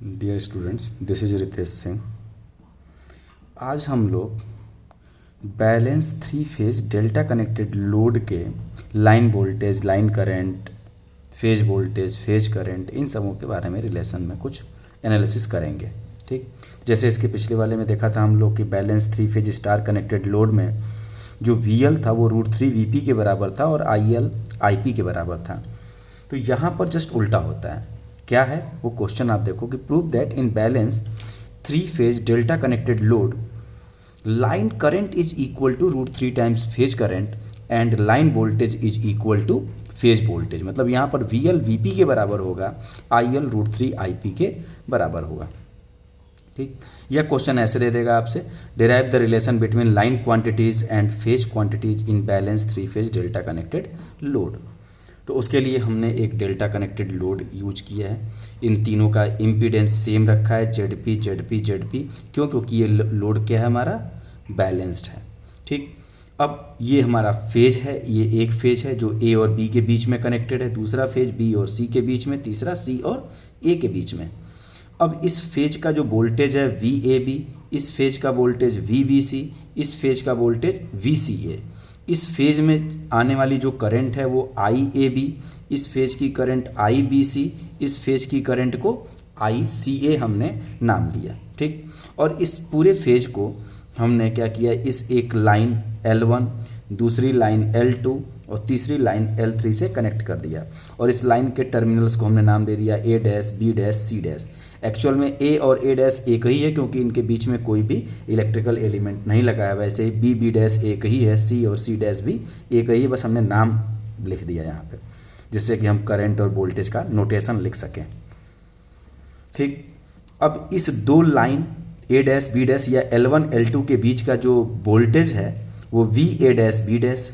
Dear students, this is Ritesh Singh. आज हम लोग balance three phase delta connected load के line voltage, line current, phase voltage, phase current, इन सबों के बारे में रिलेशन में कुछ एनालिसिस करेंगे। ठीक, जैसे इसके पिछले वाले में देखा था हम लोग कि balance three phase star connected load में जो VL था वो √3 VP के बराबर था और IL IP के बराबर था। तो यहाँ पर जस्ट उल्टा होता है। क्या है वो क्वेश्चन, आप देखो कि prove that in balance three phase delta connected load line current is equal to √3 times phase current and line voltage is equal to phase voltage. मतलब यहाँ पर VL VP के बराबर होगा, IL √3 IP के बराबर होगा। ठीक, यह क्वेश्चन ऐसे दे देगा आपसे, derive the relation between line quantities and phase quantities in balance three phase delta connected load. तो उसके लिए हमने एक डेल्टा कनेक्टेड लोड यूज किया है। इन तीनों का इम्पीडेंस सेम रखा है, ZP ZP ZP। क्यों? क्योंकि ये लोड क्या है, हमारा बैलेंस्ड है। ठीक, अब ये हमारा फेज है, ये एक फेज है जो A और B के बीच में कनेक्टेड है, दूसरा फेज B और C के बीच में, तीसरा C और A के बीच में। अब इस फेज का जो वोल्टेज है VAB, इस फेज का वोल्टेज VBC, इस फेज का वोल्टेज VCA। इस फेज में आने वाली जो करंट है वो IAB, इस फेज की करंट IBC, इस फेज की करंट को ICA हमने नाम दिया। ठीक, और इस पूरे फेज को हमने क्या किया, इस एक लाइन L1, दूसरी लाइन L2 और तीसरी लाइन L3 से कनेक्ट कर दिया। और इस लाइन के टर्मिनल्स को हमने नाम दे दिया A dash, B dash, C dash. Actual में A और A डैश एक ही है क्योंकि इनके बीच में कोई भी इलेक्ट्रिकल एलिमेंट नहीं लगा है। वैसे ही B डैश एक ही है, C और C डैश भी एक ही है, बस हमने नाम लिख दिया यहाँ पे जिससे कि हम करंट और वोल्टेज का नोटेशन लिख सकें। ठीक, अब इस दो line A dash B dash या L1 L2 के बीच का जो वोल्टेज है वो VA डैश B डैश,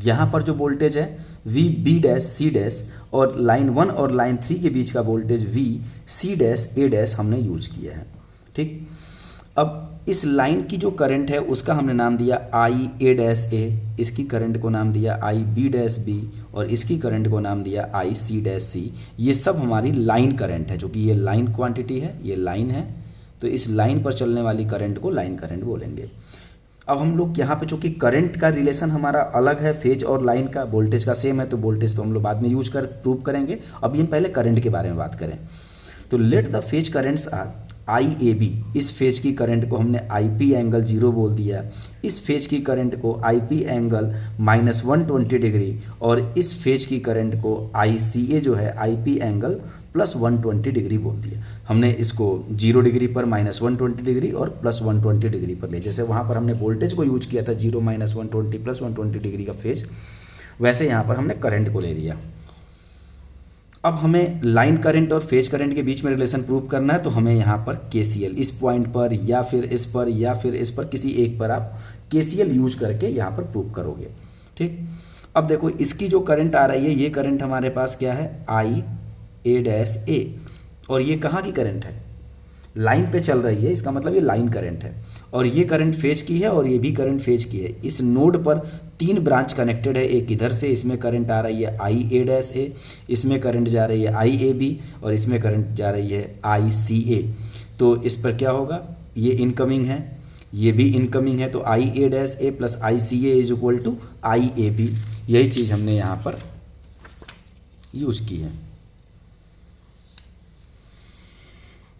यहाँ पर जो वोल्टेज है VB डैश C डैश, और लाइन 1 और लाइन 3 के बीच का voltage VC dash A dash हमने यूज किया है। ठीक, अब इस लाइन की जो करंट है उसका हमने नाम दिया IA डैश A, इसकी करंट को नाम दिया IB डैश B और इसकी करंट को नाम दिया IC डैश C। ये सब हमारी लाइन करंट है, जो कि ये लाइन क्वांटिटी है, ये लाइन है, तो इस लाइन पर चलने वाली करंट को लाइन करंट बोलेंगे। अब हम लोग यहाँ पे चूँकि करंट का रिलेशन हमारा अलग है फेज और लाइन का, वोल्टेज का सेम है, तो वोल्टेज तो हम लोग बाद में यूज कर प्रूव करेंगे। अभी हम पहले करंट के बारे में बात करें तो let the phase currents are IAB, इस फेज की करंट को हमने IP एंगल 0 बोल दिया, इस फेज की करंट को IP एंगल -120 डिग्री और इस फेज की करंट को ICA जो है IP एंगल +120 डिग्री बोल दिया। हमने इसको 0 डिग्री पर -120 डिग्री और +120 डिग्री पर ले, जैसे वहाँ पर हमने वोल्टेज को यूज किया था 0 -120 +120 डिग्री का फेज, वैसे यहाँ पर हमने करंट को ले लिया। अब हमें लाइन करंट और फेज करंट के बीच में रिलेशन प्रूव करना है, तो हमें यहाँ पर KCL इस पॉइंट पर या फिर इस पर या फिर इस पर किसी एक पर आप KCL यूज करके यहाँ पर प्रूव करोगे। ठीक, अब देखो इसकी जो करंट आ रही है, ये करंट हमारे पास क्या है IA डैश A, और ये कहाँ की करंट है, लाइन पे चल रही है, इसका मतलब ये लाइन करंट है। और ये करंट फेज की है और ये भी करंट फेज की है। इस नोड पर 3 ब्रांच कनेक्टेड है, एक इधर से, इसमें करंट आ रही है IA डैश A, इसमें करंट जा रही है IAB और इसमें करंट जा रही है ICA। तो इस पर क्या होगा, ये इनकमिंग है, ये भी इनकमिंग है, तो IA dash A plus ICA is equal to IAB। यही चीज़ हमने यहाँ पर यूज की है।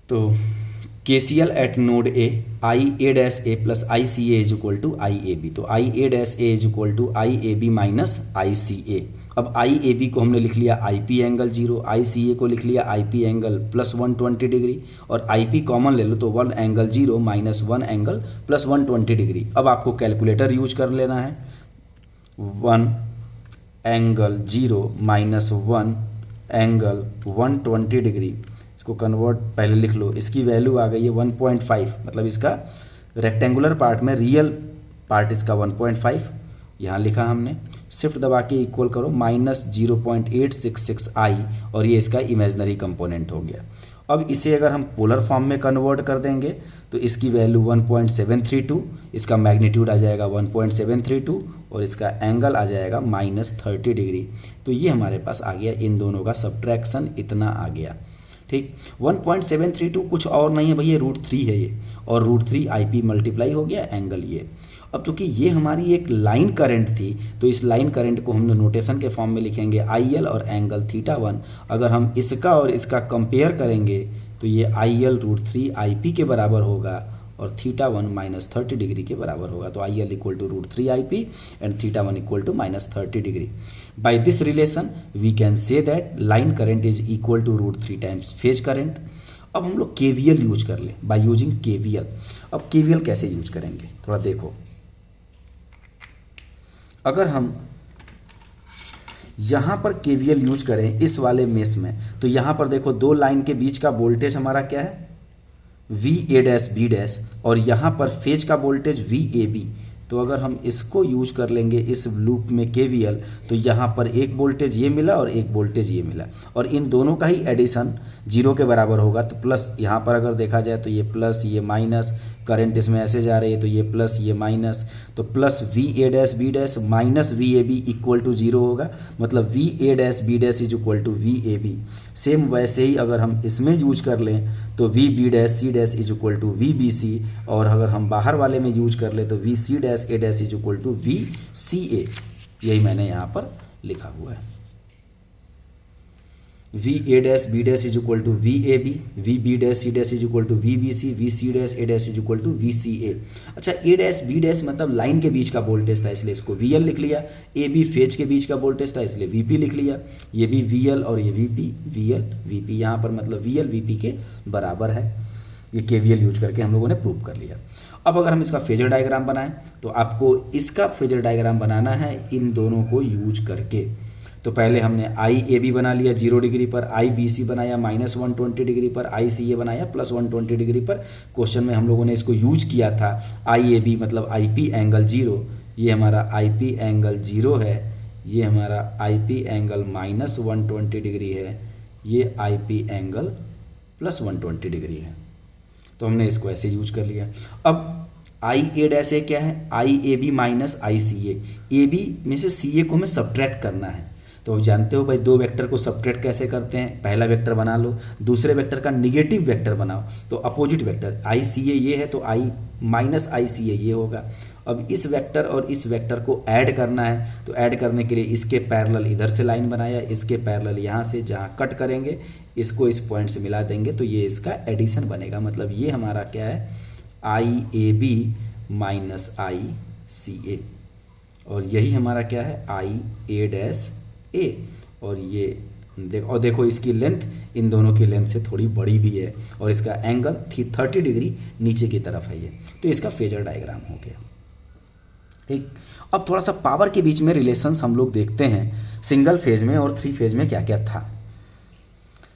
तो KCL at node A, IA dash A plus ICA is equal to IAB, तो IA dash A is equal to IAB minus ICA। अब IAB को हमने लिख लिया IP एंगल 0, ICA को लिख लिया IP एंगल +120 डिग्री, और IP कॉमन ले लो तो 1 एंगल 0 माइनस 1 एंगल +120 डिग्री। अब आपको कैलकुलेटर यूज कर लेना है, 1 एंगल 0 माइनस 1 एंगल 120 डिग्री, इसको कन्वर्ट पहले लिख लो, इसकी वैल्यू आ गई है 1.5, मतलब इसका रेक्टेंगुलर पार्ट में रियल पार्ट इसका 1.5 यहाँ लिखा हमने। शिफ्ट दबा के इक्वल करो -0.866i और ये इसका इमेजनरी कंपोनेंट हो गया। अब इसे अगर हम पोलर फॉर्म में कन्वर्ट कर देंगे तो इसकी वैल्यू 1.732, इसका मैग्नीट्यूड आ जाएगा 1.732 और इसका एंगल आ जाएगा -30 डिग्री। तो ये हमारे पास आ गया, इन दोनों का सब्ट्रैक्शन इतना आ गया। ठीक। 1.732 कुछ और नहीं है भैया, √3 है ये, और √3 IP मल्टीप्लाई हो गया एंगल ये। अब चूंकि ये हमारी एक लाइन करंट थी, तो इस लाइन करंट को हम नोटेशन के फॉर्म में लिखेंगे IL और एंगल θ1। अगर हम इसका और इसका कंपेयर करेंगे तो ये IL √3 IP के बराबर होगा और θ1 -30 डिग्री के बराबर होगा। तो IL equal to √3 IP and θ1 equal to -30 degree. By this relation we can say that line current is equal to √3 times phase current. अब हम लोग KVL यूज कर ले, बाय यूजिंग KVL। अब KVL कैसे यूज करेंगे थोड़ा देखो। अगर हम यहाँ पर KVL यूज करें इस वाले मेश में, तो यहाँ पर देखो दो लाइन के बीच का वोल्टेज हमारा क्या है VA', और यहाँ पर फेज का वोल्टेज VAB। तो अगर हम इसको यूज कर लेंगे इस लूप में KVL, तो यहाँ पर एक वोल्टेज ये मिला और एक वोल्टेज ये मिला, और इन दोनों का ही एडिशन 0 के बराबर होगा। तो प्लस यहाँ पर अगर देखा जाए तो ये प्लस ये माइनस, करंट इसमें ऐसे जा रही है तो ये प्लस ये माइनस, तो plus VA', minus VAB equal to 0 होगा, मतलब VA', is equal to VAB। Same वैसे ही अगर हम इसमें यूज कर लें तो VB', C' is equal to VBC, और अगर हम बाहर वाले में यूज कर लें तो VC', A' is equal to VCA। यही मैंने यहाँ पर लिखा हुआ है। VA', B' is equal to VAB, VB', C' is equal to VBC, VC', A' is equal to VCA। अच्छा, A', B' मतलब लाइन के बीच का वोल्टेज था इसलिए इसको VL लिख लिया। AB फेज के बीच का वोल्टेज था इसलिए VP लिख लिया। ये भी VL और ये VP, VL VP, यहाँ पर मतलब VL VP के बराबर है। ये KVL यूज करके हम लोगों ने प्रूव कर लिया। अब अगर हम इसका फेजर डायग्राम बनाएं तो आपको इसका फेजर डायग्राम बनाना है इन दोनों को यूज करके। तो पहले हमने IAB बना लिया 0 डिग्री पर, IBC बनाया -120 डिग्री पर, ICA बनाया +120 डिग्री पर। क्वेश्चन में हम लोगों ने इसको यूज किया था IAB मतलब IP एंगल 0, ये हमारा IP एंगल 0 है, ये हमारा IP एंगल -120 डिग्री है, ये IP एंगल +120 डिग्री है। तो हमने इसको ऐसे यूज कर लिया। अब IA' क्या है, IAB माइनस ICA, AB में से CA को हमें सब्ट्रैक्ट करना है। तो आप जानते हो भाई दो वेक्टर को सब्ट्रैक्ट कैसे करते हैं, पहला वेक्टर बना लो, दूसरे वेक्टर का निगेटिव वेक्टर बनाओ, तो अपोजिट वेक्टर ICA ये है तो I माइनस ICA ये होगा। अब इस वेक्टर और इस वेक्टर को ऐड करना है, तो ऐड करने के लिए इसके पैरेलल इधर से लाइन बनाया, इसके पैरेलल यहाँ से जहाँ कट करेंगे इसको इस पॉइंट से मिला देंगे, तो ये इसका एडिशन बनेगा। मतलब ये हमारा क्या है IAB माइनस ICA, और यही हमारा क्या है IA', और ये देखो इसकी लेंथ इन दोनों की लेंथ से थोड़ी बड़ी भी है, और इसका एंगल 30 डिग्री नीचे की तरफ है ये। तो इसका फेजर डायग्राम हो गया। ठीक, अब थोड़ा सा पावर के बीच में रिलेशंस हम लोग देखते हैं सिंगल फेज में और 3 फेज में क्या क्या था।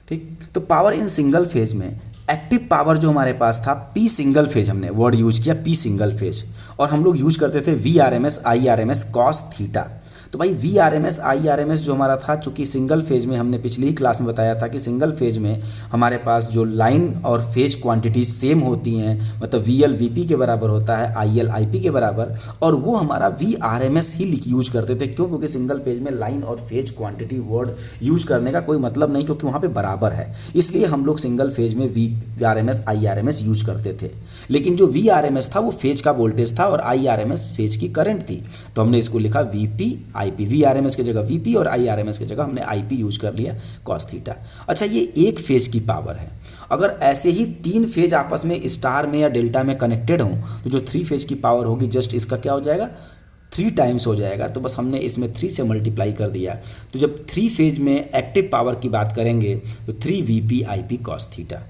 ठीक, तो पावर इन सिंगल फेज में एक्टिव पावर जो हमारे पास था P सिंगल फेज, हमने वर्ड यूज किया P सिंगल फेज, और हम लोग यूज करते थे VRMS IRMS cos थीटा। तो भाई VRMS IRMS जो हमारा था, चूंकि सिंगल फेज में हमने पिछली ही क्लास में बताया था कि सिंगल फेज में हमारे पास जो लाइन और फेज क्वांटिटी सेम होती हैं, मतलब VL VP के बराबर होता है, IL IP के बराबर, और वो हमारा VRMS ही यूज करते थे। क्यों? क्योंकि सिंगल फेज में लाइन और फेज क्वांटिटी वर्ड यूज करने का कोई मतलब नहीं, क्योंकि वहाँ पर बराबर है, इसलिए हम लोग सिंगल फेज में VRMS IRMS यूज करते थे। लेकिन जो VRMS था वो फेज का वोल्टेज था और IRMS फेज की करंट थी, तो हमने इसको लिखा VP IP। VRMS की जगह VP और IRMS की जगह हमने IP यूज कर लिया cos थीटा। अच्छा, ये एक फेज की पावर है। अगर ऐसे ही 3 फेज आपस में स्टार में या डेल्टा में कनेक्टेड हों तो जो 3 फेज की पावर होगी जस्ट इसका क्या हो जाएगा 3 टाइम्स हो जाएगा। तो बस हमने इसमें 3 से मल्टीप्लाई कर दिया। तो जब 3 फेज में एक्टिव पावर की बात करेंगे तो 3 VP IP cos थीटा।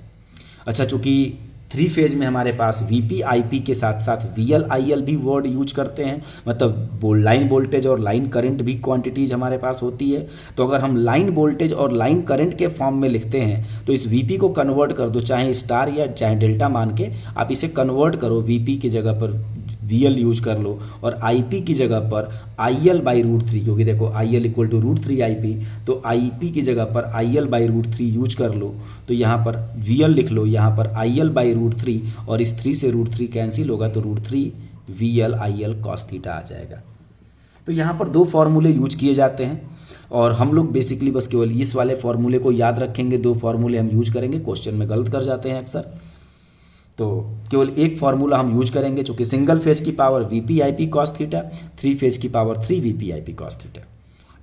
अच्छा, चूंकि 3 फेज में हमारे पास VP IP के साथ साथ VL IL भी वर्ड यूज करते हैं, मतलब लाइन वोल्टेज और लाइन करंट भी क्वांटिटीज हमारे पास होती है। तो अगर हम लाइन वोल्टेज और लाइन करंट के फॉर्म में लिखते हैं तो इस VP को कन्वर्ट कर दो, चाहे स्टार या चाहे डेल्टा मान के आप इसे कन्वर्ट करो, VP की जगह पर VL यूज कर लो और IP की जगह पर IL/√3, क्योंकि देखो IL इक्वल टू √3 IP, तो IP की जगह पर IL/√3 यूज कर लो। तो यहाँ पर VL लिख लो, यहाँ पर IL/√3, और इस 3 से √3 कैंसिल होगा तो √3 VL IL cos थीटा आ जाएगा। तो यहाँ पर 2 फॉर्मूले यूज किए जाते हैं। और हम लोग बेसिकली बस केवल इस वाले फॉर्मूले को याद रखेंगे, 2 फॉर्मूले हम यूज करेंगे, क्वेश्चन में गलत कर जाते हैं अक्सर। तो केवल एक फार्मूला हम यूज करेंगे जो कि सिंगल फेज की power VP I P cos theta, 3 phase की power 3 VP I P cos theta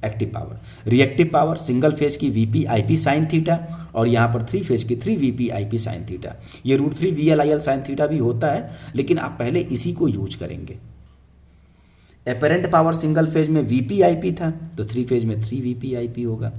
active power. Reactive power single phase की VP I P sine theta और यहाँ पर 3 फेज की 3 VP I P sine theta. ये √3 VL/IL sine theta भी होता है, लेकिन आप पहले इसी को यूज करेंगे। एपरेंट पावर सिंगल फेज में वीपी आई पी था, तो 3 फेज में 3 वीपी आई पी होगा।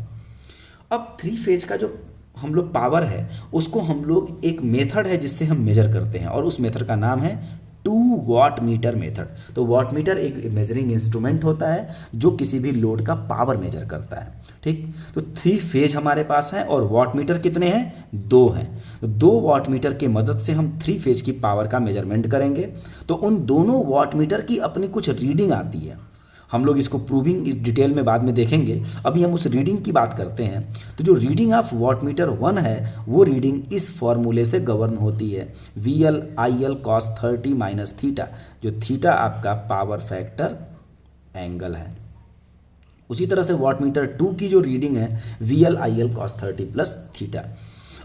अब 3 फेज का जो हम लोग पावर है उसको हम लोग एक मेथड है जिससे हम मेजर करते हैं, और उस मेथड का नाम है 2 वाट मीटर मेथड। तो वाट मीटर एक मेजरिंग इंस्ट्रूमेंट होता है जो किसी भी लोड का पावर मेजर करता है। ठीक, तो 3 फेज हमारे पास है और वाट मीटर कितने हैं? 2 हैं। तो 2 वाट मीटर की मदद से हम 3 फेज की पावर का मेजरमेंट करेंगे। तो उन दोनों वाट मीटर की अपनी कुछ रीडिंग आती है। हम लोग इसको प्रूविंग इस डिटेल में बाद में देखेंगे, अभी हम उस रीडिंग की बात करते हैं। तो जो रीडिंग ऑफ वाट मीटर 1 है वो रीडिंग इस फॉर्मूले से गवर्न होती है, VL/IL cos 30 माइनस थीटा, जो थीटा आपका पावर फैक्टर एंगल है। उसी तरह से वाट मीटर 2 की जो रीडिंग है VL/IL cos 30 प्लस थीटा।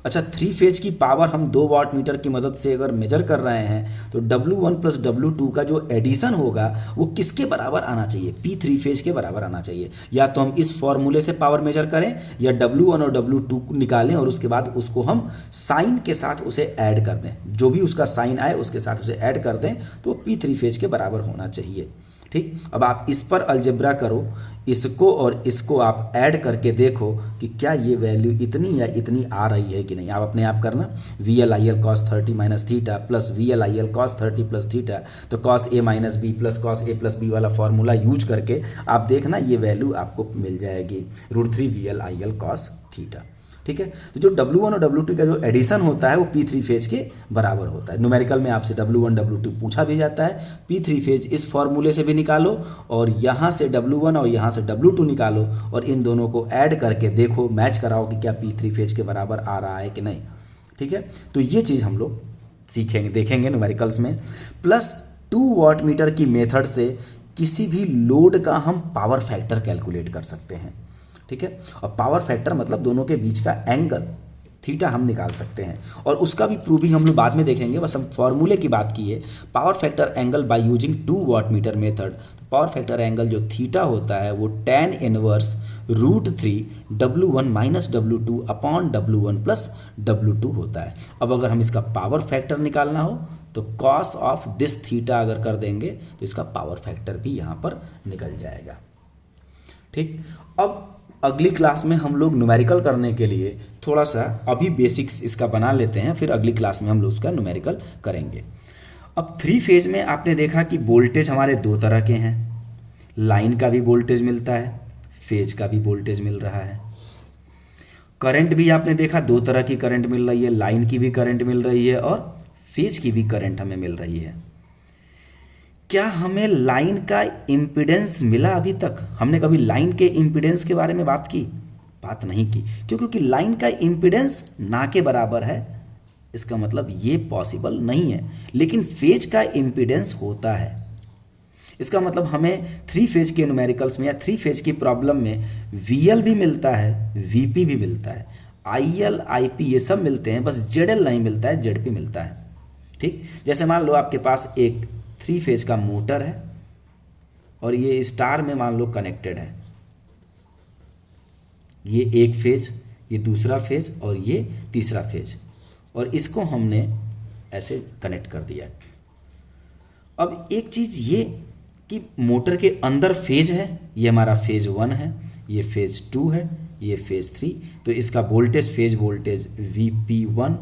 अच्छा, 3 फेज की पावर हम 2 वाट मीटर की मदद से अगर मेजर कर रहे हैं तो W1 प्लस W2 का जो एडिशन होगा वो किसके बराबर आना चाहिए? P3 फेज के बराबर आना चाहिए। या तो हम इस फॉर्मूले से पावर मेजर करें या W1 और W2 को निकालें और उसके बाद उसको हम साइन के साथ उसे ऐड कर दें, जो भी उसका साइन आए उसके साथ उसे ऐड कर दें, तो P3 फेज के बराबर होना चाहिए। ठीक, अब आप इस पर अलजेब्रा करो, इसको और इसको आप ऐड करके देखो कि क्या ये वैल्यू इतनी या इतनी आ रही है कि नहीं। आप अपने आप करना, VL/IL cos 30 minus theta plus VL/IL cos 30 plus theta, तो cos A minus B plus cos A plus B वाला फॉर्मूला यूज करके आप देखना ये वैल्यू आपको मिल जाएगी, √3 VL/IL cos थीटा। ठीक है, तो जो W1 और W2 का जो एडिशन होता है वो P3 फेज के बराबर होता है। न्यूमेरिकल में आपसे W1 W2 पूछा भी जाता है, P3 फेज इस फॉर्मूले से भी निकालो और यहाँ से W1 और यहाँ से W2 निकालो और इन दोनों को ऐड करके देखो, मैच कराओ कि क्या P3 फेज के बराबर आ रहा है कि नहीं। ठीक है, तो ये चीज़ हम लोग सीखेंगे, देखेंगे न्यूमेरिकल्स में। प्लस 2 वाट मीटर की मेथड से किसी भी लोड का हम पावर फैक्टर कैलकुलेट कर सकते हैं। ठीक है, और पावर फैक्टर मतलब दोनों के बीच का एंगल थीटा हम निकाल सकते हैं, और उसका भी प्रूविंग हम लोग बाद में देखेंगे। बस हम फॉर्मूले की बात की है, power factor angle by using 2 watt meter method. तो पावर फैक्टर एंगल जो थीटा होता है वो tan inverse √3 W1 minus W2 upon W1 plus W2 होता है। अब अगर हम इसका पावर फैक्टर निकालना हो तो कॉस ऑफ दिस थीटा अगर कर देंगे तो इसका पावर फैक्टर भी यहाँ पर निकल जाएगा। ठीक, अब अगली क्लास में हम लोग न्यूमेरिकल करने के लिए थोड़ा सा अभी बेसिक्स इसका बना लेते हैं, फिर अगली क्लास में हम लोग उसका न्यूमेरिकल करेंगे। अब 3 फेज में आपने देखा कि वोल्टेज हमारे 2 तरह के हैं, लाइन का भी वोल्टेज मिलता है, फेज का भी वोल्टेज मिल रहा है। करंट भी आपने देखा 2 तरह की करंट मिल रही है, लाइन की भी करंट मिल रही है और फेज की भी करंट हमें मिल रही है। क्या हमें लाइन का इम्पीडेंस मिला? अभी तक हमने कभी लाइन के इम्पीडेंस के बारे में बात की? बात नहीं की, क्योंकि लाइन का इम्पीडेंस ना के बराबर है, इसका मतलब ये पॉसिबल नहीं है। लेकिन फेज का इम्पीडेंस होता है, इसका मतलब हमें 3 फेज के न्यूमेरिकल्स में या 3 फेज की प्रॉब्लम में VL भी मिलता है, VP भी मिलता है, IL IP ये सब मिलते हैं, बस ZL नहीं मिलता है, ZP मिलता है। ठीक, जैसे मान लो आपके पास एक 3 फेज का मोटर है और ये स्टार में मान लो कनेक्टेड है, ये एक फेज, ये दूसरा फेज और ये तीसरा फेज, और इसको हमने ऐसे कनेक्ट कर दिया। अब एक चीज़ ये कि मोटर के अंदर फेज है, ये हमारा फेज 1 है, ये फेज 2 है, ये फेज 3, तो इसका voltage phase voltage VP1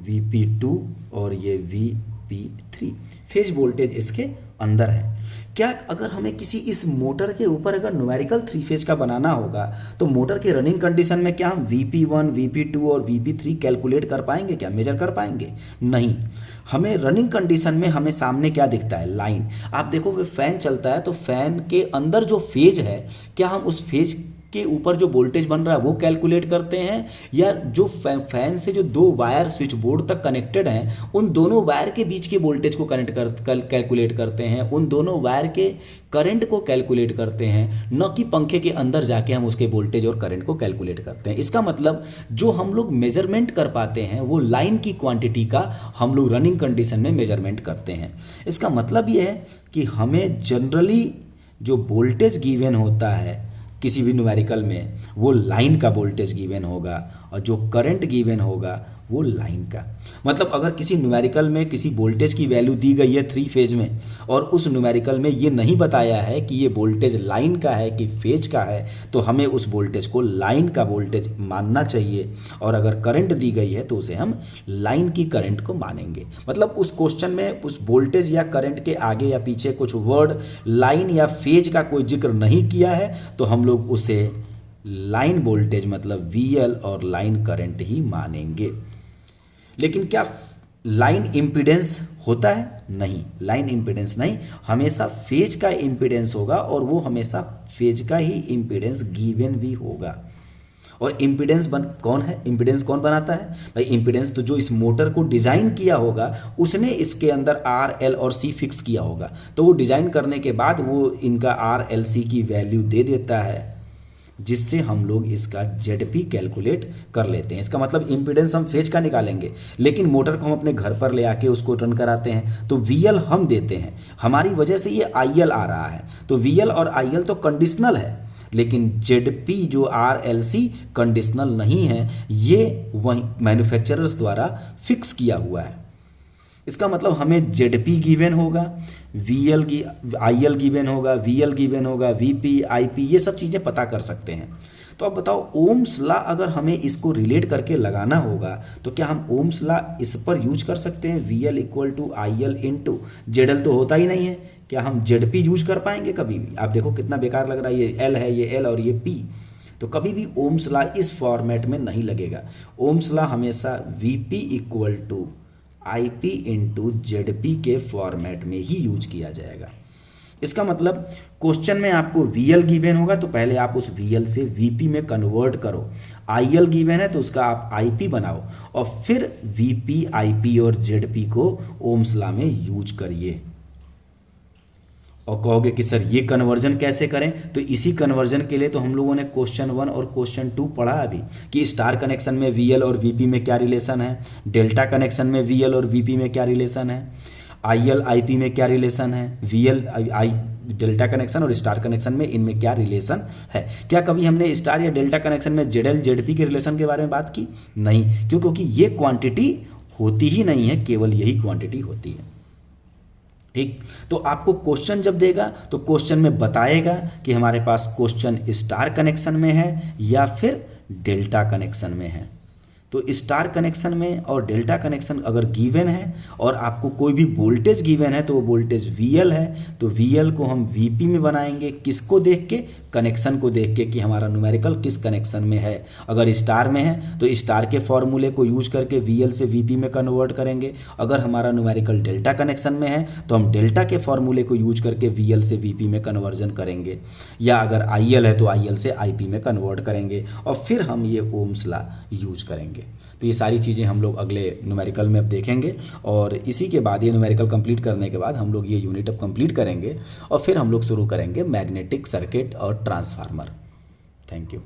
VP2 और ये VP3 फेज वोल्टेज इसके अंदर है। क्या अगर हमें किसी इस मोटर के ऊपर अगर न्यूमेरिकल 3 फेज का बनाना होगा तो मोटर के रनिंग कंडीशन में क्या हम VP1 VP2 और VP3 कैलकुलेट कर पाएंगे? क्या मेजर कर पाएंगे? नहीं। हमें रनिंग कंडीशन में हमें सामने क्या दिखता है? लाइन। आप देखो वो फैन चलता है तो फैन के अंदर जो फेज है, क्या हम उस फेज के ऊपर जो वोल्टेज बन रहा है वो कैलकुलेट करते हैं, या जो फैन से जो दो वायर स्विच बोर्ड तक कनेक्टेड हैं उन दोनों वायर के बीच के वोल्टेज को कैलकुलेट करते हैं, उन दोनों वायर के करंट को कैलकुलेट करते हैं, न कि पंखे के अंदर जाके हम उसके वोल्टेज और करंट को कैलकुलेट करते हैं। इसका मतलब जो हम लोग मेजरमेंट कर पाते हैं वो लाइन की क्वांटिटी का हम लोग रनिंग कंडीशन में मेजरमेंट करते हैं। इसका मतलब ये है कि हमें जनरली जो वोल्टेज गिवन होता है किसी भी न्यूमेरिकल में वो लाइन का वोल्टेज गिवन होगा, और जो करंट गिवन होगा वो लाइन का। मतलब अगर किसी न्यूमेरिकल में किसी वोल्टेज की वैल्यू दी गई है 3 फेज में, और उस न्यूमेरिकल में ये नहीं बताया है कि ये वोल्टेज लाइन का है कि फेज का है, तो हमें उस वोल्टेज को लाइन का वोल्टेज मानना चाहिए, और अगर करंट दी गई है तो उसे हम लाइन की करंट को मानेंगे। मतलब उस क्वेश्चन में उस वोल्टेज या करंट के आगे या पीछे कुछ वर्ड लाइन या फेज का कोई जिक्र नहीं किया है, तो हम लोग उसे लाइन वोल्टेज मतलब VL और लाइन करंट ही मानेंगे। लेकिन क्या लाइन इम्पीडेंस होता है? नहीं, लाइन इम्पीडेंस नहीं, हमेशा फेज का इम्पीडेंस होगा, और वो हमेशा फेज का ही इम्पीडेंस गिवन भी होगा। और इम्पीडेंस कौन है? इम्पीडेंस कौन बनाता है भाई? इम्पीडेंस तो जो इस मोटर को डिज़ाइन किया होगा उसने इसके अंदर R, L और C फिक्स किया होगा, तो वो डिज़ाइन करने के बाद वो इनका R, L, C की वैल्यू दे देता है, जिससे हम लोग इसका ZP कैलकुलेट कर लेते हैं। इसका मतलब इम्पीडेंस हम फेज का निकालेंगे, लेकिन मोटर को हम अपने घर पर ले आके उसको रन कराते हैं तो VL हम देते हैं, हमारी वजह से ये IL आ रहा है। तो VL और IL तो कंडीशनल है, लेकिन ZP जो RLC कंडीशनल नहीं है, ये वही मैन्युफैक्चरर्स द्वारा फिक्स किया हुआ है। इसका मतलब हमें ZP गिवन होगा, IL गिवन होगा, VL गिवन होगा, VP, IP, ये सब चीज़ें पता कर सकते हैं। तो अब बताओ, ओम्स लॉ अगर हमें इसको रिलेट करके लगाना होगा तो क्या हम ओम्स लॉ इस पर यूज कर सकते हैं? VL = IL इंटू ZL तो होता ही नहीं है, क्या हम ZP यूज कर पाएंगे कभी भी? आप देखो कितना बेकार लग रहा है, ये L है, ये L और ये P, तो कभी भी ओम्स लॉ इस फॉर्मेट में नहीं लगेगा। ओम्स लॉ हमेशा VP = IP इंटू ZP के फॉर्मेट में ही यूज किया जाएगा। इसका मतलब क्वेश्चन में आपको VL गिवन होगा तो पहले आप उस VL से VP में कन्वर्ट करो, IL गिवन है तो उसका आप IP बनाओ, और फिर VP, IP और ZP को ओम्स लॉ में यूज करिए। और कहोगे कि सर ये कन्वर्जन कैसे करें? तो इसी कन्वर्जन के लिए तो हम लोगों ने क्वेश्चन 1 और क्वेश्चन 2 पढ़ा अभी, कि स्टार कनेक्शन में VL और VP में क्या रिलेशन है, डेल्टा कनेक्शन में VL और VP में क्या रिलेशन है, IL IP में क्या रिलेशन है, VL डेल्टा कनेक्शन और स्टार कनेक्शन में इनमें क्या रिलेशन है। क्या कभी हमने स्टार या डेल्टा कनेक्शन में ZL ZP के रिलेशन के बारे में बात की? नहीं, क्योंकि ये क्वांटिटी होती ही नहीं है, केवल यही क्वांटिटी होती है। ठीक, तो आपको क्वेश्चन जब देगा तो क्वेश्चन में बताएगा कि हमारे पास क्वेश्चन स्टार कनेक्शन में है या फिर डेल्टा कनेक्शन में है। तो स्टार कनेक्शन में और डेल्टा कनेक्शन अगर गिवन है और आपको कोई भी वोल्टेज गिवन है तो वो वोल्टेज VL है, तो VL को हम VP में बनाएंगे, किसको देख के? कनेक्शन को देख के कि हमारा न्यूमेरिकल किस कनेक्शन में है। अगर स्टार में है तो स्टार के फॉर्मूले को यूज करके VL से VP में कन्वर्ट करेंगे। अगर हमारा न्यूमेरिकल डेल्टा कनेक्शन में है तो हम डेल्टा के फॉर्मूले को यूज करके VL से VP में कन्वर्जन करेंगे, या अगर IL है तो IL से IP में कन्वर्ट करेंगे, और फिर हम ये ओम्स लॉ यूज करेंगे। तो ये सारी चीज़ें हम लोग अगले न्यूमेरिकल में अब देखेंगे, और इसी के बाद ये न्यूमेरिकल कंप्लीट करने के बाद हम लोग ये यूनिट अब कंप्लीट करेंगे, और फिर हम लोग शुरू करेंगे मैग्नेटिक सर्किट और ट्रांसफार्मर। Thank you.